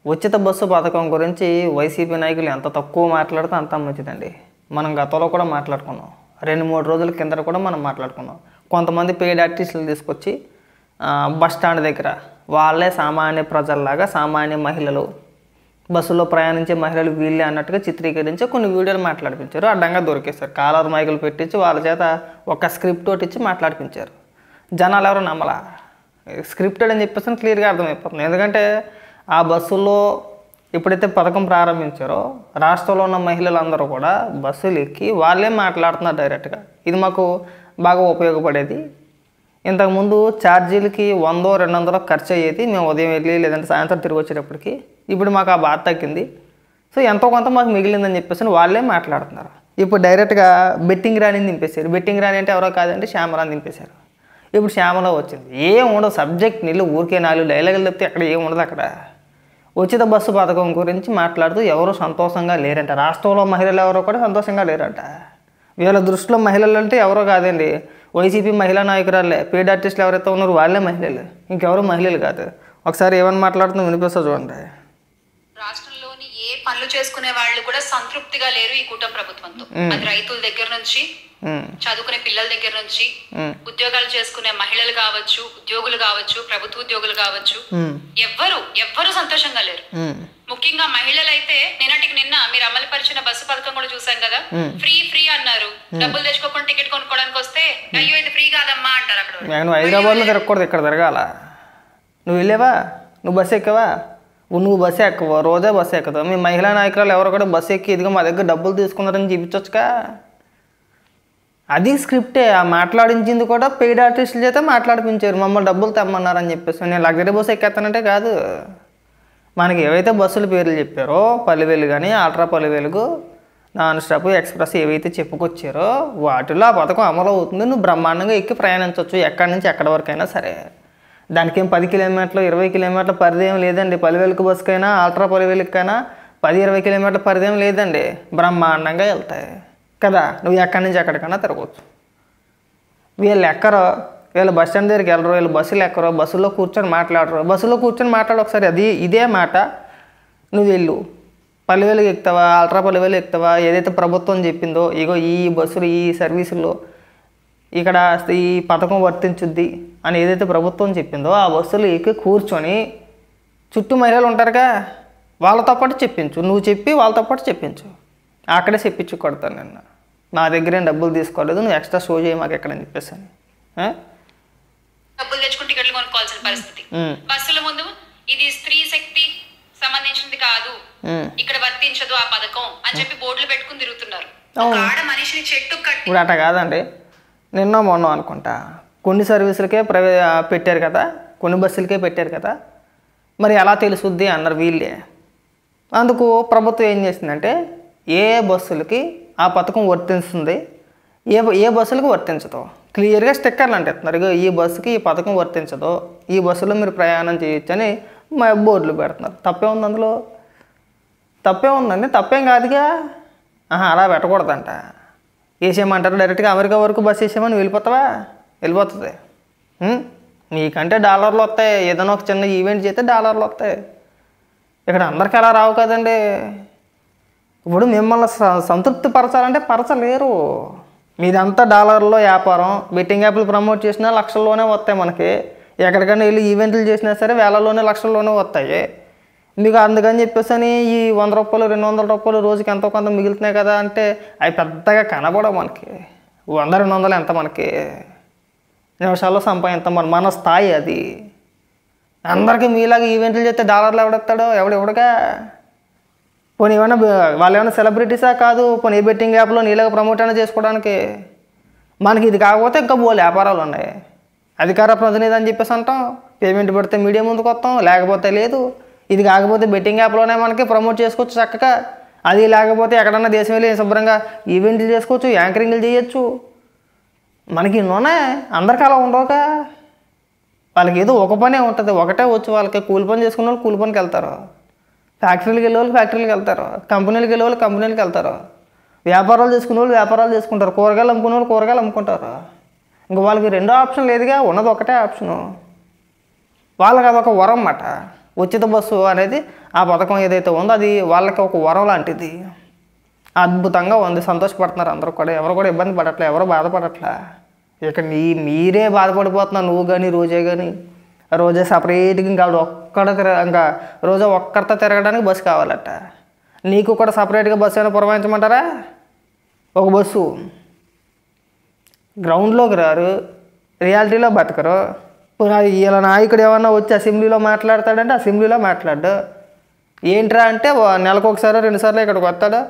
ఉచిత బస్సు పథకం గురించి వైసీపీ నాయకులు ఎంత తక్కువ మాట్లాడితే అంత మంచిదండి. మనం గతంలో కూడా మాట్లాడుకున్నాం. 2-3 రోజుల కిందట కూడా మనం మాట్లాడుకున్నాం. కొంతమంది పెయిడ్ ఆర్టిస్టులు తీసుకొచ్చి బస్ స్టాండ్ దగ్గర వాళ్ళే సామాన్య ప్రజల్లాగా సామాన్య మహిళలు బస్సులో ప్రయాణించే మహిళలు వీళ్ళే అన్నట్టుగా చిత్రీకరించి కొన్ని వీడియోలు మాట్లాడిపించారు. అడ్డంగా దొరికేశారు. కాలర్ మైకులు పెట్టించి వాళ్ళ చేత ఒక స్క్రిప్ట్ ఒకటి ఇచ్చి మాట్లాడిపించారు. జనాలు ఎవరు నమ్మలా. స్క్రిప్టెడ్ అని చెప్పేసి క్లియర్గా అర్థమైపోతుంది. ఎందుకంటే ఆ బస్సుల్లో ఎప్పుడైతే పథకం ప్రారంభించారో రాష్ట్రంలో ఉన్న మహిళలందరూ కూడా బస్సులు ఎక్కి వాళ్ళే మాట్లాడుతున్నారు డైరెక్ట్గా. ఇది మాకు బాగా ఉపయోగపడేది. ఇంతకుముందు ఛార్జీలకి 100-200 ఖర్చు అయ్యేది. మేము ఉదయం వెళ్ళి లేదంటే సాయంత్రం తిరిగి వచ్చేటప్పటికి. ఇప్పుడు మాకు ఆ బాధ తగ్గింది. సో ఎంతో కొంత మాకు మిగిలిందని చెప్పేసి వాళ్ళే మాట్లాడుతున్నారు. ఇప్పుడు డైరెక్ట్గా బెట్టింగ్ రాణిని దింపేశారు. బెట్టింగ్ రాణి అంటే ఎవరో కాదంటే శ్యామరాని దింపేశారు. ఇప్పుడు శ్యామల వచ్చింది. ఏం ఉండదు, సబ్జెక్ట్ నీళ్ళు ఊరికే 4 డైలాగులు తప్పితే అక్కడ ఏం ఉండదు. అక్కడ ఉచిత బస్సు పథకం గురించి మాట్లాడుతూ ఎవరు సంతోషంగా లేరంట. రాష్ట్రంలో మహిళలు ఎవరో కూడా సంతోషంగా లేరంట. వీళ్ళ దృష్టిలో మహిళలు అంటే ఎవరో కాదండి, వైసీపీ మహిళా నాయకురాలే. పెయిడ్ ఆర్టిస్టులు ఎవరైతే ఉన్నారో వాళ్ళే మహిళలు, ఇంకెవరు మహిళలు కాదు. ఒకసారి ఏమని మాట్లాడుతుందో వినిపిస్తా చూడండి. రాష్ట్రంలోని ఏ పనులు చేసుకునే వాళ్ళు కూడా సంతృప్తిగా లేరు ఈ కూటమి ప్రభుత్వంతో. అది రైతుల దగ్గర నుంచి, చదువుకునే పిల్లల దగ్గర నుంచి, ఉద్యోగాలు చేసుకునే మహిళలు కావచ్చు, ఉద్యోగులు కావచ్చు, ప్రభుత్వ ఉద్యోగులు కావచ్చు, ఎవ్వరు సంతోషంగా లేరు. ముఖ్యంగా మహిళలైతే నిన్నటికి నిన్న మీరు అమలుపరిచిన బస్సు పథకం కూడా చూసాం కదా, ఫ్రీ అన్నారు. డబ్బులు తెచ్చుకోకుండా టికెట్ కొనుక్కోవడానికి వస్తే అయ్యో ఇది ఫ్రీ కాదమ్మా అంటారు. అక్కడ హైదరాబాద్ లో తిరగకూడదు, ఇక్కడ తిరగాల. నువ్వు వెళ్ళావా? నువ్వు బస్సు ఎక్కవా? నువ్వు బస్సు ఎక్కవా? రోజే బస్సు ఎక్కదు. మీ మహిళా నాయకురాలు ఎవరో కూడా బస్సు ఎక్కి ఇదిగో మా దగ్గర డబ్బులు తీసుకున్నారని చూపించొచ్చుగా. అది స్క్రిప్టే. ఆ మాట్లాడించింది కూడా పెయిడ్ ఆర్టిస్టుల చేత మాట్లాడిపించారు. మమ్మల్ని డబ్బులు తెమ్మన్నారని చెప్పేసి. నేను లగ్జరీ బస్సు ఎక్కేస్తానంటే కాదు. మనకి ఏవైతే బస్సుల పేర్లు చెప్పారో, పల్లెవేలు కానీ ultra Pallevelugu, non stop, express ఏవైతే చెప్పుకొచ్చారో వాటిలో ఆ పథకం అమలు అవుతుంది. నువ్వు బ్రహ్మాండంగా ఎక్కి ప్రయాణించవచ్చు ఎక్కడి నుంచి ఎక్కడి వరకైనా సరే. దానికి ఏం 10 కిలోమీటర్లు 20 కిలోమీటర్ల పరిధి ఏం లేదండి. పల్లెవేలుకు బస్సుకైనా అల్ట్రా పల్లెవేలుకైనా 10-20 కిలోమీటర్ల పరిధి ఏం లేదండి. బ్రహ్మాండంగా వెళ్తాయి కదా. నువ్వు ఎక్కడి నుంచి ఎక్కడికైనా తిరగవచ్చు. వీళ్ళు ఎక్కరో, వీళ్ళు బస్ స్టాండ్ దగ్గరికి వెళ్ళరు, వీళ్ళు బస్సులు ఎక్కరో, బస్సులో కూర్చొని మాట్లాడరు. బస్సులో కూర్చొని మాట్లాడు ఒకసారి. ఇదే మాట నువ్వు వెళ్ళు. పల్లెవేలుగు ఎక్కుతావా, అల్ట్రా పల్లెవేలు ఎక్కుతావా, ఏదైతే ప్రభుత్వం చెప్పిందో ఇగో ఈ బస్సులు ఈ సర్వీసుల్లో ఇక్కడ ఈ పథకం వర్తించుద్ది అని ఏదైతే ప్రభుత్వం చెప్పిందో ఆ బస్సులు ఎక్కి కూర్చొని చుట్టూ మహిళలు ఉంటారుగా వాళ్ళతో పాటు చెప్పించు. నువ్వు చెప్పి వాళ్ళతో పాటు చెప్పించు. అక్కడే చెప్పించు కొడతాను. నిన్న నా దగ్గర ఏం డబ్బులు తీసుకోలేదు, నువ్వు ఎక్స్ట్రా షో చేయి మాకు ఎక్కడని చెప్పేసాను. డబ్బులు తెచ్చుకుని టికెట్లు కొనుక్కోవాల్సిన పరిస్థితి. బస్సుల ముందు ఇది స్త్రీ శక్తి సంబంధించింది కాదు, ఇక్కడ వర్తించదు ఆ పథకం అని చెప్పి బోర్డులు పెట్టుకుని తిరుగుతున్నారు. ఆడ మనిషిని చెట్టు కట్టి. ఇప్పుడు అట్ట కాదండి, నిన్న మొన్న అనుకుంటా కొన్ని సర్వీసులకే పెట్టారు కదా, కొన్ని బస్సులకే పెట్టారు కదా, మరి ఎలా తెలుసుద్ది అన్నారు వీళ్ళే. అందుకు ప్రభుత్వం ఏం చేసిందంటే ఏ బస్సులకి ఆ పథకం వర్తిస్తుంది, ఏ బస్సులకు వర్తించదు క్లియర్గా స్టిక్కర్లు అంటేస్తున్నారు. ఇక ఈ బస్సుకి ఈ పథకం వర్తించదు, ఈ బస్సులో మీరు ప్రయాణం చేయొచ్చు అని బోర్డులు పెడుతున్నారు. తప్పే ఉంది అందులో? తప్పే ఉందండి, తప్పేం కాదుగా. అలా పెట్టకూడదంట. వేసేయమంటారు డైరెక్ట్గా అమెరికా వరకు బస్సు వేసేయమని వెళ్ళిపోతావా? వెళ్ళిపోతుంది. నీకంటే డాలర్లు వస్తాయి. ఏదైనా ఒక చిన్న ఈవెంట్ చేస్తే డాలర్లు వస్తాయి. ఇక్కడ అందరికీ అలా రావు కదండి. ఇప్పుడు మిమ్మల్ని సంతృప్తి పరచాలంటే పరచలేరు. మీదంతా డాలర్లో వ్యాపారం. బెట్టింగ్ యాప్లు ప్రమోట్ చేసినా లక్షల్లోనే వస్తాయి మనకి. ఎక్కడికైనా వెళ్ళి ఈవెంట్లు చేసినా సరే వేలల్లోనే లక్షల్లోనే వస్తాయి. మీకు అందుకని చెప్పేసి అని ఈ 100 రూపాయలు 200 రూపాయలు రోజుకి ఎంతో కొంత మిగులుతున్నాయి కదా అంటే అవి పెద్దగా కనబడవు మనకి. 100-200 ఎంత మనకి నిమిషాల్లో సంపాదిస్తాం. మన స్థాయి అది. అందరికీ మీలాగా ఈవెంట్లు చేస్తే డాలర్లు ఎవడెత్తాడో ఎవడెవడగా. పోనీ ఏమైనా వాళ్ళు ఏమైనా సెలబ్రిటీసా కాదు, పోనీ ఏ బెట్టింగ్ యాప్లో నీలాగా ప్రమోట్ అయినా చేసుకోవడానికి. మనకి ఇది కాకపోతే ఇంకా బోలు వ్యాపారాలు ఉన్నాయి. అధికార ప్రతినిధి అని చెప్పేసి అంటాం, పేమెంట్ పెడితే మీడియా ముందుకు వస్తాం, లేకపోతే లేదు. ఇది కాకపోతే బెట్టింగ్ యాప్లోనే మనకి ప్రమోట్ చేసుకోవచ్చు చక్కగా. అది లేకపోతే ఎక్కడన్నా దేశం వెళ్ళి శుభ్రంగా ఈవెంట్లు చేసుకోవచ్చు, యాంకరింగ్లు చేయొచ్చు. మనకి ఇన్నోనే అందరికీ అలా ఉండవుగా. వాళ్ళకి ఏదో ఒక పనే ఉంటుంది, ఒకటే వచ్చు వాళ్ళకి. కూలి పని చేసుకున్న వాళ్ళు కూలి పనికి వెళ్తారు, ఫ్యాక్టరీలకు వెళ్ళే వాళ్ళు ఫ్యాక్టరీలకు వెళ్తారు, కంపెనీలకు వెళ్ళే వాళ్ళు కంపెనీలకు వెళ్తారు, వ్యాపారాలు చేసుకునే వాళ్ళు వ్యాపారాలు చేసుకుంటారు, కూరగాయలు అమ్ముకునే వాళ్ళు కూరగాయలు అమ్ముకుంటారు. ఇంకా వాళ్ళకి రెండో ఆప్షన్ లేదుగా, ఉన్నది ఒకటే ఆప్షను. వాళ్ళకి అదొక వరం అన్నమాట. ఉచిత బస్సు అనేది ఆ పథకం ఏదైతే ఉందో అది వాళ్ళకి ఒక వరం లాంటిది. అద్భుతంగా ఉంది, సంతోషపడుతున్నారు అందరూ కూడా. ఎవరు కూడా ఇబ్బంది పడట్లే, ఎవరు బాధపడట్లే. ఇక మీరే బాధపడిపోతున్నారు, నువ్వు కానీ రోజే కానీ. రోజే సపరేట్గా ఇంకా ఇంకా రోజా ఒక్కరితో తిరగడానికి బస్సు కావాలట. నీకు కూడా సపరేట్గా బస్సు అయినా పురమాయించమంటారా? ఒక బస్సు. గ్రౌండ్లోకి రారు, రియాలిటీలో బతకరు. ఇలా నాయకుడు ఏమన్నా వచ్చి అసెంబ్లీలో మాట్లాడతాడంటే అసెంబ్లీలో మాట్లాడు. ఏంట్రా అంటే నెలకు ఒకసారి 2 సార్లు ఇక్కడికి వస్తాడు,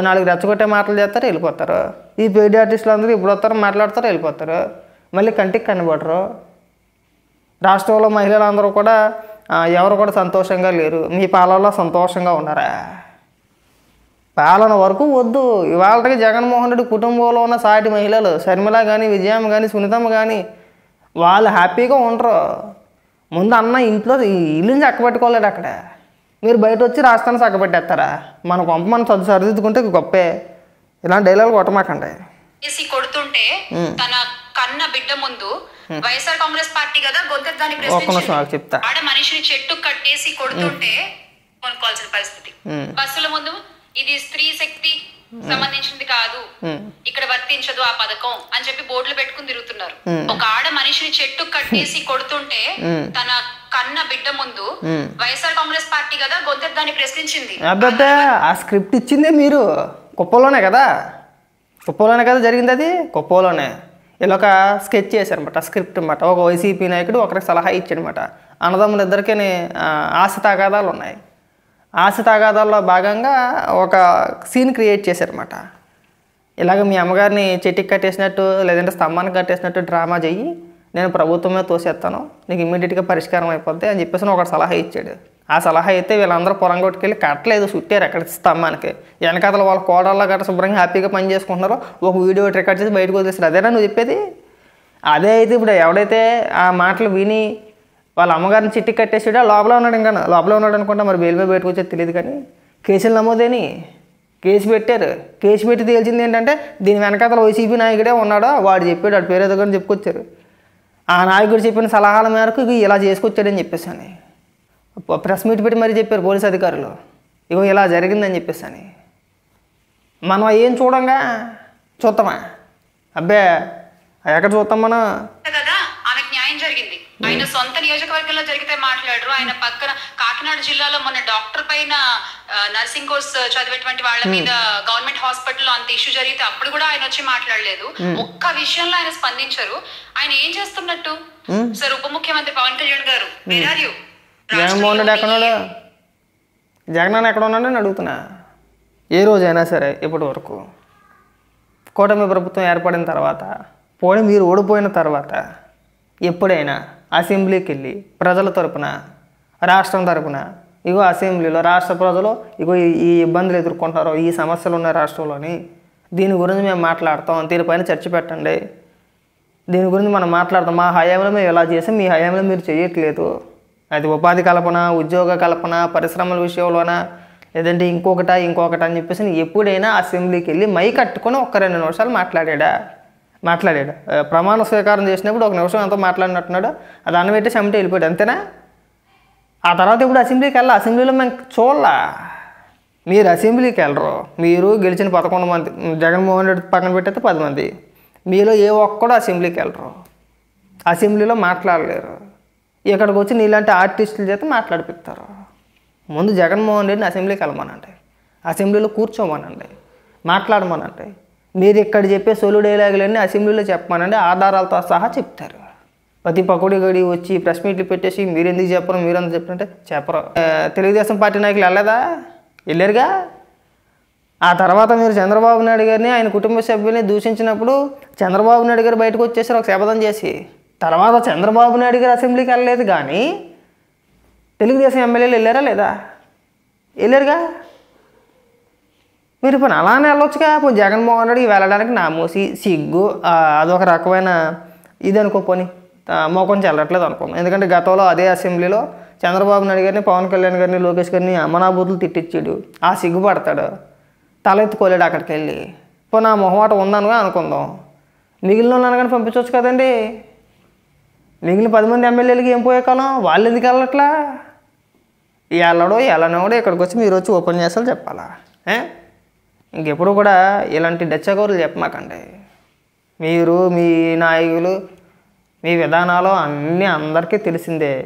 4 రెచ్చగొట్టే మాటలు చేస్తారు, వెళ్ళిపోతారు. ఈ పేడి ఆర్టిస్టులు అందరూ ఇప్పుడు వస్తారు, మాట్లాడతారు, వెళ్ళిపోతారు. మళ్ళీ కంటికి కనబడరు. రాష్ట్రంలో మహిళలందరూ కూడా ఎవరు కూడా సంతోషంగా లేరు. మీ పాలనలో సంతోషంగా ఉన్నారా? పాలన వరకు వద్దు. ఇవాళకి జగన్మోహన్ రెడ్డి కుటుంబంలో ఉన్న సాటి మహిళలు శర్మిల కానీ, విజయమ్మ కానీ, సునీతమ్మ కానీ వాళ్ళు హ్యాపీగా ఉండరు. ముందు అన్న ఇంట్లో ఇల్లుని చక్కబెట్టుకోలేడు. అక్కడ మీరు బయట వచ్చి రాష్ట్రాన్ని చక్కబెట్టేస్తారా? మన కొంప మనం సరిదిద్దుకుంటే గొప్పే. ఇలాంటి డైలాగ్ కొట్టమాకండి. కొడుతుంటే తన కన్న బిడ్డ ముందు వైఎస్ఆర్ కాంగ్రెస్ పార్టీ కదా గొంతెద్దాన్ని చెప్తా. ఆడ మనిషిని చెట్టు కట్టేసి కొడుతుంటే కొనుక్కోవాల్సిన పరిస్థితి. బస్సుల ముందు ఇది స్త్రీ శక్తి సంబంధించింది కాదు, ఇక్కడ వర్తించదు ఆ పథకం అని చెప్పి బోర్డులు పెట్టుకుని తిరుగుతున్నారు. ఒక ఆడ మనిషిని చెట్టు కట్టేసి కొడుతుంటే తన కన్న బిడ్డ ముందు వైఎస్ఆర్ కాంగ్రెస్ పార్టీ కదా గొంతెద్దాన్ని ప్రశ్నించింది. అబ్బా, ఆ స్క్రిప్ట్ ఇచ్చిందే మీరు. కుప్పంలోనే కదా జరిగింది. అది కుప్పంలోనే ఇలా ఒక స్కెచ్ చేశారనమాట, స్క్రిప్ట్ అనమాట. ఒక వైసీపీ నాయకుడు ఒకరికి సలహా ఇచ్చాడనమాట. అన్నదమ్ములు ఇద్దరికీ ఆశ తగాదాలు ఉన్నాయి. ఆశ తగాదాల్లో భాగంగా ఒక సీన్ క్రియేట్ చేశారనమాట. ఇలాగ మీ అమ్మగారిని చెట్టుకి కట్టేసినట్టు లేదంటే స్తంభానికి కట్టేసినట్టు డ్రామా చెయ్యి, నేను ప్రభుత్వమే తోసేస్తాను, నీకు ఇమ్మీడియట్గా పరిష్కారం అయిపోద్ది అని చెప్పేసి ఒక సలహా ఇచ్చాడు. ఆ సలహా అయితే వీళ్ళందరూ పొరంగొట్టుకెళ్ళి కట్టలేదు, చుట్టారు అక్కడ స్తంభానికి. వెనకాతల వాళ్ళ కోడల్లో గట్రా శుభ్రంగా హ్యాపీగా పని చేసుకుంటున్నారో ఒక వీడియో రికార్డ్ చేసి బయటకు వదిలేస్తారు. అదేనా నువ్వు చెప్పేది? అదే అయితే ఇప్పుడు ఎవడైతే ఆ మాటలు విని వాళ్ళ అమ్మగారిని చిట్టికి కట్టేసాడో లోపల ఉన్నాడు అనుకుంటా. మరి బెయిల్ మీద బయటకు వచ్చేది తెలియదు కానీ కేసులు నమోదేని కేసు పెట్టారు. కేసు పెట్టి తేల్చింది ఏంటంటే దీని వెనకాతల వైసీపీ నాయకుడే ఉన్నాడో వాడు చెప్పాడు, వాడు పేరు ఎదుగుని చెప్పుకొచ్చారు. ఆ నాయకుడు చెప్పిన సలహాల మేరకు ఇలా చేసుకొచ్చాడని చెప్పేసి అని ప్రెస్ మీట్ పెట్టి మరీ చెప్పారు పోలీసు అధికారులు. ఇగో ఇలా జరిగిందని చెప్పేసి అని. మనం ఏం చూస్తామా? అబ్బే ఎక్కడ చూస్తాం మనం? ఆమెకు న్యాయం జరిగింది. ఆయన సొంత నియోజకవర్గంలో జరిగితే మాట్లాడరు. ఆయన పక్కన కాకినాడ జిల్లాలో మొన్న డాక్టర్ పైన నర్సింగ్ కోర్స్ చదివేటువంటి వాళ్ళ మీద గవర్నమెంట్ హాస్పిటల్లో అంత ఇష్యూ జరిగితే అప్పుడు కూడా ఆయన వచ్చి మాట్లాడలేదు. ఒక్క విషయంలో ఆయన స్పందించరు. ఆయన ఏం చేస్తున్నట్టు? సార్ ఉప ముఖ్యమంత్రి పవన్ కళ్యాణ్ గారు జగన్మోహన్ రెడ్డి ఎక్కడున్నాడు? జగన్ ఎక్కడ ఉన్నాడు అని అడుగుతున్నా. ఏ రోజైనా సరే ఇప్పటి వరకు కూటమి ప్రభుత్వం ఏర్పడిన తర్వాత, పోనీ మీరు ఓడిపోయిన తర్వాత ఎప్పుడైనా అసెంబ్లీకి వెళ్ళి ప్రజల తరపున, రాష్ట్రం తరపున ఇగో అసెంబ్లీలో రాష్ట్ర ప్రజలు ఇగో ఈ ఇబ్బందులు ఎదుర్కొంటారో, ఈ సమస్యలు ఉన్నాయి రాష్ట్రంలోని, దీని గురించి మేము మాట్లాడతాం, దీనిపైన చర్చ పెట్టండి, దీని గురించి మనం మాట్లాడతాం, మా హయాంలో మేము ఇలా చేసాం, మీ హయాంలో మీరు చేయట్లేదు, అది ఉపాధి కల్పన, ఉద్యోగ కల్పన, పరిశ్రమల విషయంలోన, లేదంటే ఇంకొకట అని చెప్పేసి ఎప్పుడైనా అసెంబ్లీకి వెళ్ళి మై కట్టుకొని 1-2 నిమిషాలు మాట్లాడాడు. ప్రమాణ స్వీకారం చేసినప్పుడు 1 నిమిషం ఎంతో మాట్లాడినట్టున్నాడు. అది అన్నబెట్టి చెమట వెళ్ళిపోయాడు, అంతేనా? ఆ తర్వాత ఇప్పుడు అసెంబ్లీకి అసెంబ్లీలో మేము చూడాల. మీరు అసెంబ్లీకి వెళ్ళరు. మీరు గెలిచిన 11 మంది, జగన్మోహన్ రెడ్డి పక్కన పెట్టయితే 10 మంది, మీలో ఏ ఒక్కడో అసెంబ్లీకి వెళ్ళరు, అసెంబ్లీలో మాట్లాడలేరు. ఇక్కడికి వచ్చి నీలాంటి ఆర్టిస్టుల చేత మాట్లాడిపిస్తారు. ముందు జగన్మోహన్ రెడ్డిని అసెంబ్లీకి వెళ్ళమనండి, అసెంబ్లీలో కూర్చోమనండి, మాట్లాడమనండి. మీరు ఇక్కడ చెప్పే సొలు డైలాగులన్నీ అసెంబ్లీలో చెప్పమనండి, ఆధారాలతో సహా చెప్తారు. ప్రతి పకోడీ గడి వచ్చి ప్రెస్ మీట్లు పెట్టేసి మీరు ఎందుకు చెప్పరు, మీరు ఎందుకు చెప్పారంటే చెప్పరు. తెలుగుదేశం పార్టీ నాయకులు వెళ్ళారుగా. ఆ తర్వాత మీరు చంద్రబాబు నాయుడు గారిని, ఆయన కుటుంబ సభ్యుల్ని దూషించినప్పుడు చంద్రబాబు నాయుడు గారు బయటకు వచ్చేసారు ఒక శపథం చేసి. తర్వాత చంద్రబాబు నాయుడు గారు అసెంబ్లీకి వెళ్ళలేదు, కానీ తెలుగుదేశం ఎమ్మెల్యేలు వెళ్ళారా లేదా? వెళ్ళారుగా. మీరు ఇప్పుడు అలానే వెళ్ళొచ్చుగా. ఇప్పుడు జగన్మోహన్ రెడ్డికి వెళ్ళడానికి నామోసి, సిగ్గు, అదొక రకమైన ఇది అనుకోపోని మోకం చెల్లట్లేదు అనుకోం. ఎందుకంటే గతంలో అదే అసెంబ్లీలో చంద్రబాబు నాయుడు గారిని, పవన్ కళ్యాణ్ గారిని, లోకేష్ గారిని అమ్మనాబూతులు తిట్టించాడు. ఆ సిగ్గుపడతాడు, తలెత్తుకోలేడు అక్కడికి వెళ్ళి. ఇప్పుడు నా మొహమాట ఉందనుగా అనుకుందాం, మిగిలిన వాళ్ళని కానీ పంపించవచ్చు కదండి. మిగిలిన 10 మంది ఎమ్మెల్యేలకి ఏం పోయే కాలం, వాళ్ళు ఎందుకు వెళ్ళట్లా? ఎలానోడో ఇక్కడికి వచ్చి మీరు వచ్చి ఉపన్యాసాలు చెప్పాలా? ఇంకెప్పుడు కూడా ఇలాంటి డచ్చగోరులు చెప్పమాకండి. మీరు, మీ నాయకులు, మీ విధానాలు అన్నీ అందరికీ తెలిసిందే.